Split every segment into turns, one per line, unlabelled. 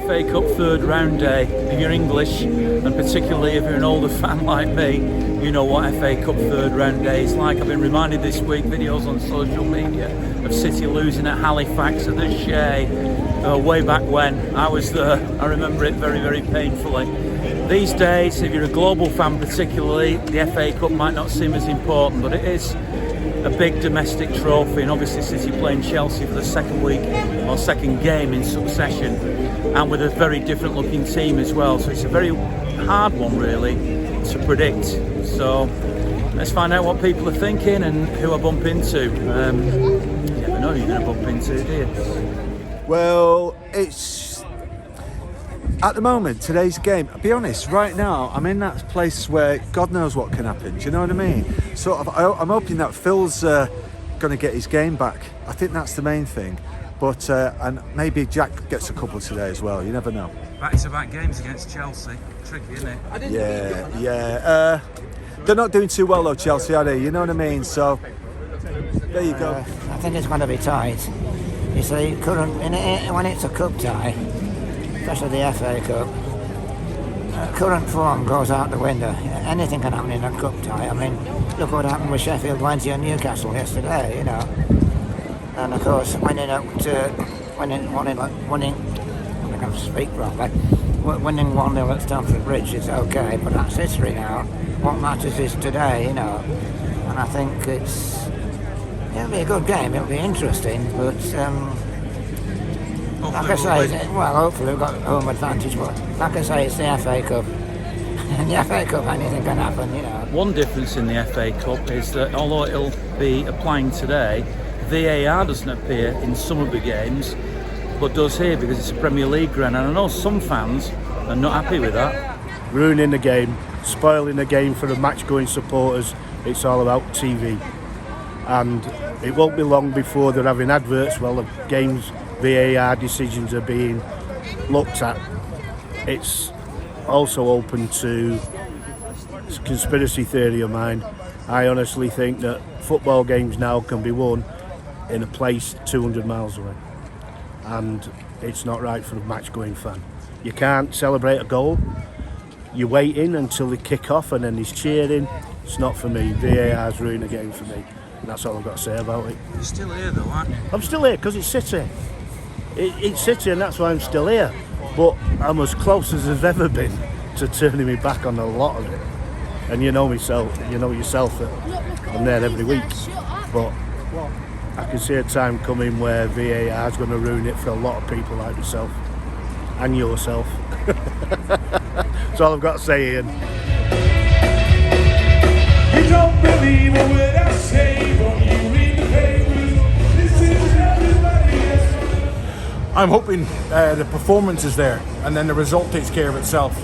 FA Cup third round day. If you're English, and particularly if you're an older fan like me, you know what FA Cup third round day is like. I've been reminded this week, videos on social media, of City losing at Halifax at the Shea way back when. I was there. I remember it very, very painfully. These days, if you're a global fan particularly, the FA Cup might not seem as important, but it is a big domestic trophy, and obviously City playing Chelsea for the second week or second game in succession, and with a very different looking team as well, so it's a very hard one really to predict. So let's find out what people are thinking and who I bump into. You never know who you're going to bump into, do you?
Well, it's at the moment, today's game, I'll be honest, right now I'm in that place where God knows what can happen, do you know what I mean? Sort of, I'm hoping that Phil's going to get his game back. I think that's the main thing. But and maybe Jack gets a couple today as well, you never know.
Back-to-back games against Chelsea, tricky isn't it?
Yeah. They're not doing too well though, Chelsea, are they? You know what I mean? So there you go.
I think it's going to be tight. You see, when it's a cup tie, especially the FA Cup, current form goes out the window. Anything can happen in a cup tie. I mean, look what happened with Sheffield Wednesday and Newcastle yesterday, you know. And of course, winning, I can speak properly, winning 1-0 at Stamford Bridge is okay, but that's history now. What matters is today, you know. And I think it'll be a good game, it'll be interesting, but like I say, well, hopefully we've got home advantage, but like I say, it's the FA Cup. In the FA Cup, anything can happen, you know.
One difference in the FA Cup is that although it'll be applying today, VAR doesn't appear in some of the games, but does here because it's a Premier League ground. And I know some fans are not happy with that.
Ruining the game, spoiling the game for the match-going supporters. It's all about TV. And it won't be long before they're having adverts while the game's VAR decisions are being looked at. It's also open to conspiracy theory of mine. I honestly think that football games now can be won in a place 200 miles away, and it's not right for a match-going fan. You can't celebrate a goal. You're waiting until they kick off and then he's cheering. It's not for me. VAR's ruined the game for me, and that's all I've got to say about it.
You're still here though, aren't you?
I'm still here because it's City. It's City, and that's why I'm still here. But I'm as close as I've ever been to turning me back on a lot of it. And you know myself, you know yourself that I'm there every week. But I can see a time coming where VAR is going to ruin it for a lot of people like myself and yourself. That's all I've got to say, Ian.
You don't believe a word I say when you read the papers. This is everybody else.
I'm hoping the performance is there and then the result takes care of itself.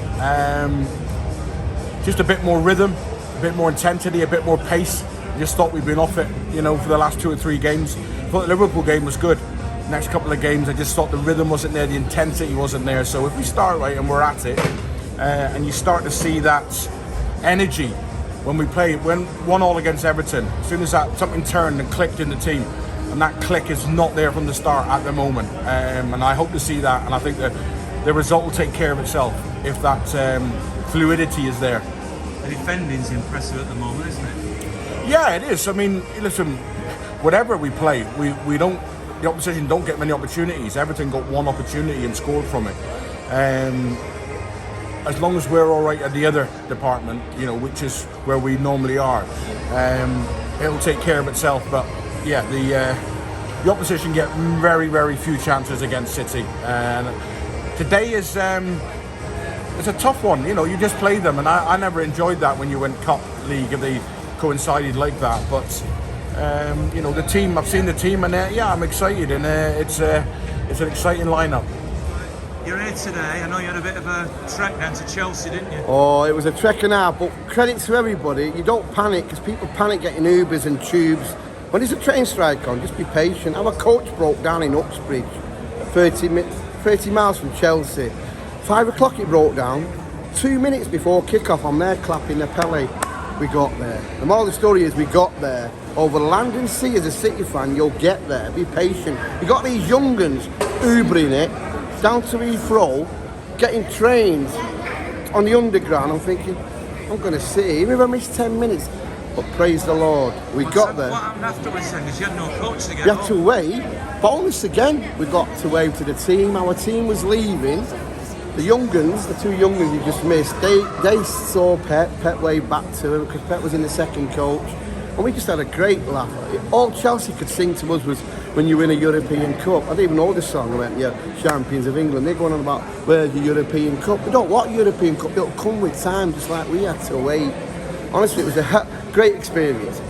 Just a bit more rhythm, a bit more intensity, a bit more pace. I just thought we'd been off it, you know, for the last 2 or 3 games. I thought the Liverpool game was good. Next couple of games, I just thought the rhythm wasn't there, the intensity wasn't there. So if we start right and we're at it, and you start to see that energy when we play, when 1-1 against Everton, as soon as that something turned and clicked in the team, and that click is not there from the start at the moment. And I hope to see that, and I think that the result will take care of itself if that fluidity is there.
The defending's impressive at the moment, isn't it?
Yeah, it is. I mean, listen, whatever we play, the opposition don't get many opportunities. Everton got one opportunity and scored from it. As long as we're all right at the other department, you know, which is where we normally are, it'll take care of itself. But yeah, the opposition get very, very few chances against City. And today is it's a tough one. You know, you just play them, and I never enjoyed that when you went Cup League if they coincided like that. But you know, the team, I've seen the team, and yeah, I'm excited, and it's an exciting lineup.
You're here today. I know you had a bit of a trek down to Chelsea, didn't you?
Oh, it was a trek and a half, but credit to everybody. You don't panic, because people panic getting Ubers and tubes. When there's a train strike on, just be patient. Our coach broke down in Uxbridge, 30 miles from Chelsea. 5 o'clock it broke down. 2 minutes before kick-off, I'm there clapping the Pele. we got there. The moral of the story is we got there. Over land and sea, as a City fan, you'll get there. Be patient. You got these young uns Ubering it down to Heathrow, getting trains on the underground. I'm thinking, I'm going to sit here, even if I miss 10 minutes. But praise the Lord, we got there.
What happened afterwards then? Because you had no coach to get
We had to wave. Bonus again, we got to wave to the team. Our team was leaving. The young uns, the two young uns you just missed, they saw Pep waved back to him because Pep was in the second coach. And we just had a great laugh. All Chelsea could sing to us was when you win a European Cup. I didn't even know the song. I went, yeah, Champions of England. They're going on about, where's the European Cup? We don't want European Cup. It'll come with time, just like we had to wait. Honestly, it was a great experience.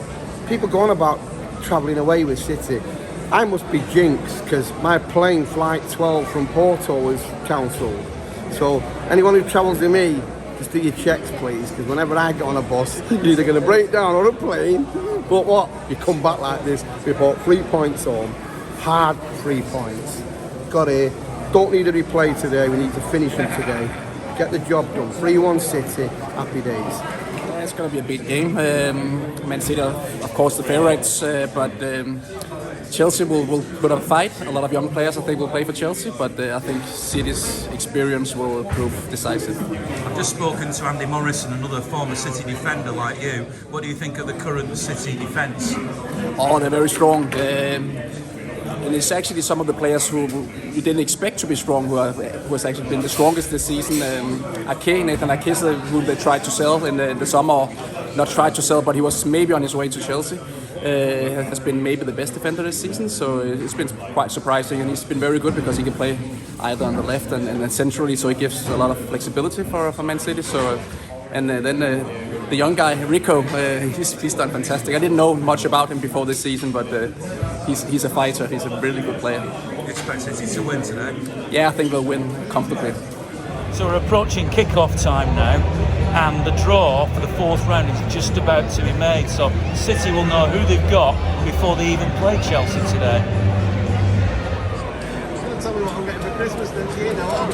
People go on about travelling away with City. I must be jinxed because my plane flight 12 from Porto was cancelled. So anyone who travels with me, just do your checks please, because whenever I get on a bus, you're either going to break down on a plane, but what? You come back like this. We brought 3 points home, hard 3 points. Got here, don't need a replay today, we need to finish them today. Get the job done, 3-1 City, happy days.
Yeah, it's going to be a big game. Man City are, of course, the favourites, but Chelsea will put up a fight. A lot of young players, I think, will play for Chelsea, but I think City's experience will prove decisive.
I've just spoken to Andy Morrison, another former City defender like you. What do you think of the current City defence?
Oh, they're very strong. And it's actually some of the players who you didn't expect to be strong who has actually been the strongest this season. Nathan Ake, who they tried to sell in the summer, not tried to sell, but he was maybe on his way to Chelsea. Has been maybe the best defender this season, so it's been quite surprising, and he's been very good because he can play either on the left and centrally, so he gives a lot of flexibility for Man City. So, and then the young guy Rico, he's done fantastic. I didn't know much about him before this season, but he's a fighter. He's a really good player.
You expect City to win today?
Yeah, I think they'll win comfortably.
So we're approaching kick-off time now, and the draw for the fourth round is just about to be made. So City will know who they've got before they even play Chelsea today.
Tell me what I'm getting for Christmas then, you know.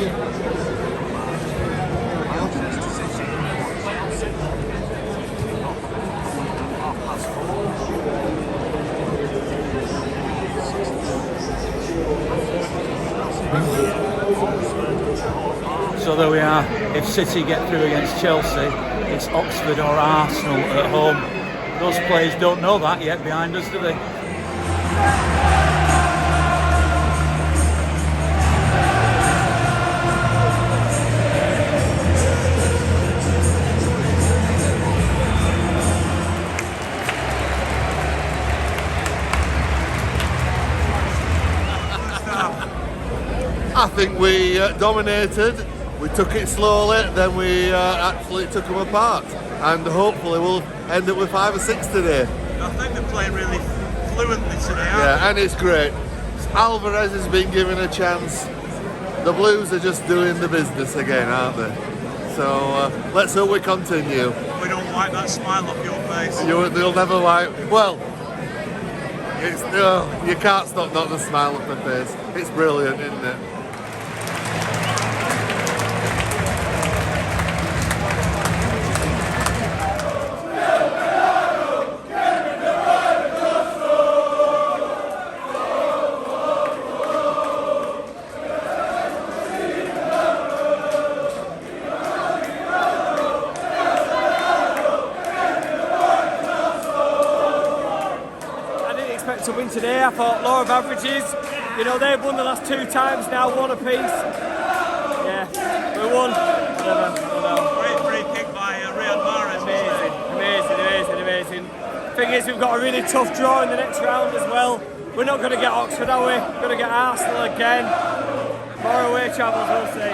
So there we are. If City get through against Chelsea, it's Oxford or Arsenal at home. Those players don't know that yet behind us, do they?
I think we dominated. We took it slowly, then we actually took them apart, and hopefully we'll end up with 5 or 6 today.
I think they're playing really fluently today, aren't
Yeah, and it's great. Alvarez has been given a chance. The Blues are just doing the business again, aren't they? So let's hope we continue.
We don't wipe that smile off your face.
They'll never wipe. Well, it's you can't stop not to smile off the face. It's brilliant, isn't it?
To win today, I thought law of averages. You know, they've won the last 2 times now, 1 apiece. Yeah, we won. Whatever.
Great free kick by Eamar Mahrez.
Amazing. Thing is, we've got a really tough draw in the next round as well. We're not going to get Oxford, are we? We're going to get Arsenal again. More away travels, we'll see.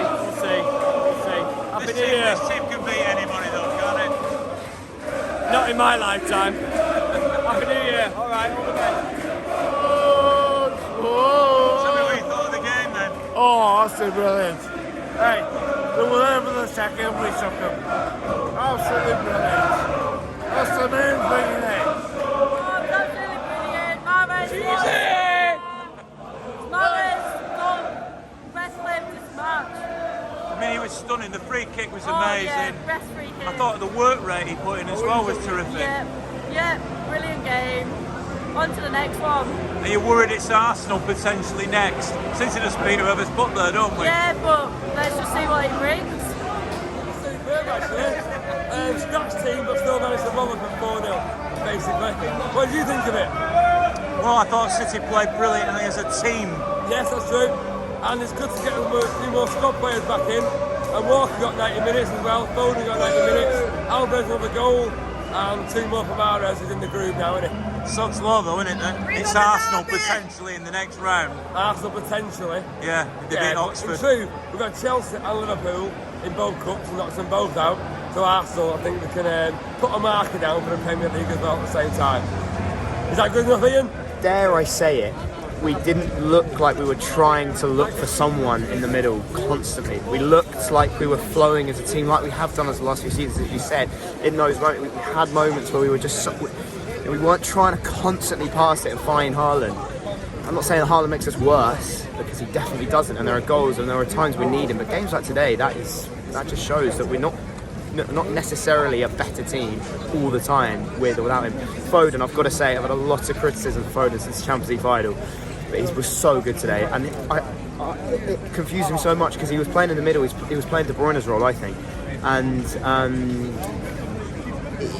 Happy New Year.
This team can beat anybody though, can't it?
Not in my lifetime. Happy New Year. All right, all the best.
Tell me what you thought of the game then.
Oh, absolutely brilliant.
Hey, they were there for the second, we took them. Absolutely brilliant. That's the main thing, isn't it?
Oh, that's really brilliant. Mahrez, Mahrez done best play of this match.
I mean, he was stunning. The free kick was
Oh
amazing.
yeah, best free kick
I thought the work rate he put in as well was terrific.
Yeah, brilliant game. On to the next one.
Are you worried it's Arsenal potentially next? Since it has been whoever's put there, don't we?
Yeah, but let's just see what he brings.
Superb actually. Scratch team, but still managed to bomb up at 4-0, basically. What did you think of it?
Well, I thought City played brilliantly as a team.
Yes, that's true. And it's good to get a few more squad players back in. And Walker got 90 minutes as well. Foden got 90 minutes. Alvarez another goal. And 2 more from Mahrez is in the group now, isn't it?
Sod's law though, isn't it? It's Arsenal potentially in the next round.
Arsenal potentially.
Yeah, they beat Oxford.
In truth, we've got Chelsea and Liverpool in both cups and knocked them both out. So Arsenal, I think we can put a marker down for the Premier League as well at the same time. Is that good enough, Ian?
Dare I say it, we didn't look like we were trying to look for someone in the middle constantly. We looked like we were flowing as a team, like we have done as the last few seasons, as you said. In those moments, we had moments where we were just we weren't trying to constantly pass it and find Haaland. I'm not saying that Haaland makes us worse, because he definitely doesn't, and there are goals and there are times we need him, but games like today, that just shows that we're not necessarily a better team all the time with or without him. Foden, I've got to say, I've had a lot of criticism of Foden since the Champions League final, but he was so good today, and it confused him so much because he was playing in the middle. He was playing De Bruyne's role, I think, and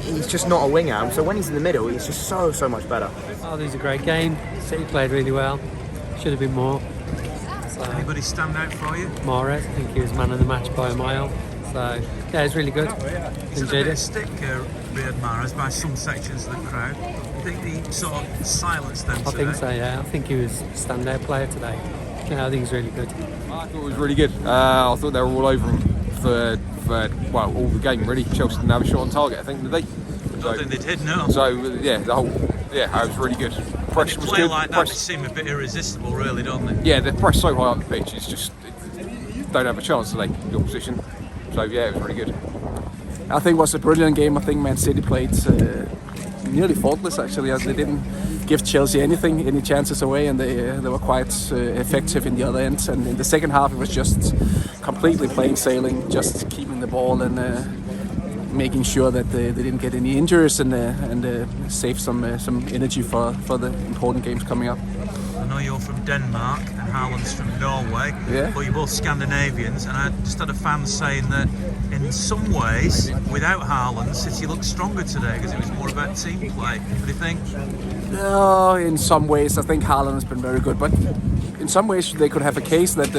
he's just not a winger. So when he's in the middle, he's just so much better.
Oh, this is a great game. City played really well. Should have been more. So,
anybody stand out for you?
Mahrez, I think he was man of the match by a mile. So yeah, it's really good.
He's had a bit of stick, Riyad Mahrez, by some sections of the crowd. You think he sort of silenced them today?
I think so, yeah. I think he was a standout player today. Yeah, I think he's really good.
I thought it was really good. I thought they were all over him for all the game really. Chelsea didn't have a shot on target, I think, did they?
I don't think they did, no.
So yeah, it was really good. Press was good.
Like that, they seem a bit irresistible, really, don't they?
Yeah, they press so high up the pitch, it's just don't have a chance, do they, the opposition? So yeah, it was really good.
I think it was a brilliant game. I think Man City played nearly faultless actually, as they didn't give Chelsea any chances away, and they were quite effective in the other end. And in the second half, it was just completely plain sailing, just keeping the ball and making sure that they didn't get any injuries and save some energy for the important games coming up.
I know you're from Denmark and Haaland's from Norway,
yeah.
But you're both Scandinavians, and I just had a fan saying that in some ways, without Haaland, City looked stronger today because it was more about team play. What do you think?
No, in some ways I think Haaland has been very good, but in some ways they could have a case that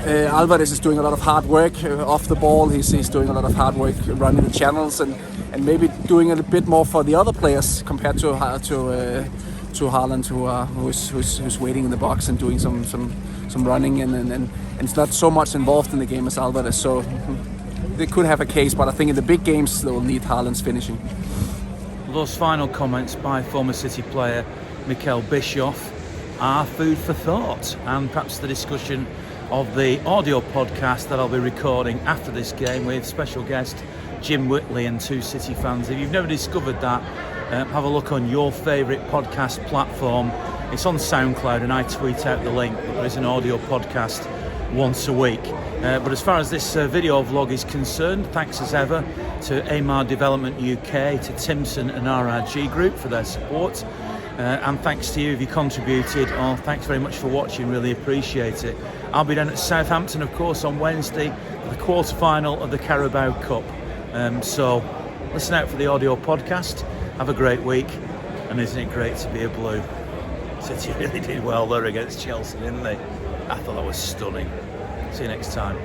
Alvarez is doing a lot of hard work off the ball. He's doing a lot of hard work running the channels and maybe doing a bit more for the other players compared to Haaland, who's waiting in the box and doing some running and it's not so much involved in the game as Alvarez. So they could have a case, but I think in the big games they will need Haaland's finishing.
Those final comments by former City player Mikel Bischoff are food for thought, and perhaps the discussion of the audio podcast that I'll be recording after this game with special guest Jim Whitley and two City fans. If you've never discovered that, have a look on your favourite podcast platform. It's on SoundCloud and I tweet out the link, but there's an audio podcast once a week. But as far as this video vlog is concerned, thanks as ever to Eamar Development UK, to Timpson and RRG Group for their support. And thanks to you if you contributed. Oh, thanks very much for watching, really appreciate it. I'll be down at Southampton, of course, on Wednesday for the quarter-final of the Carabao Cup. So listen out for the audio podcast. Have a great week, and isn't it great to be a Blue? City really did well there against Chelsea, didn't they? I thought that was stunning. See you next time.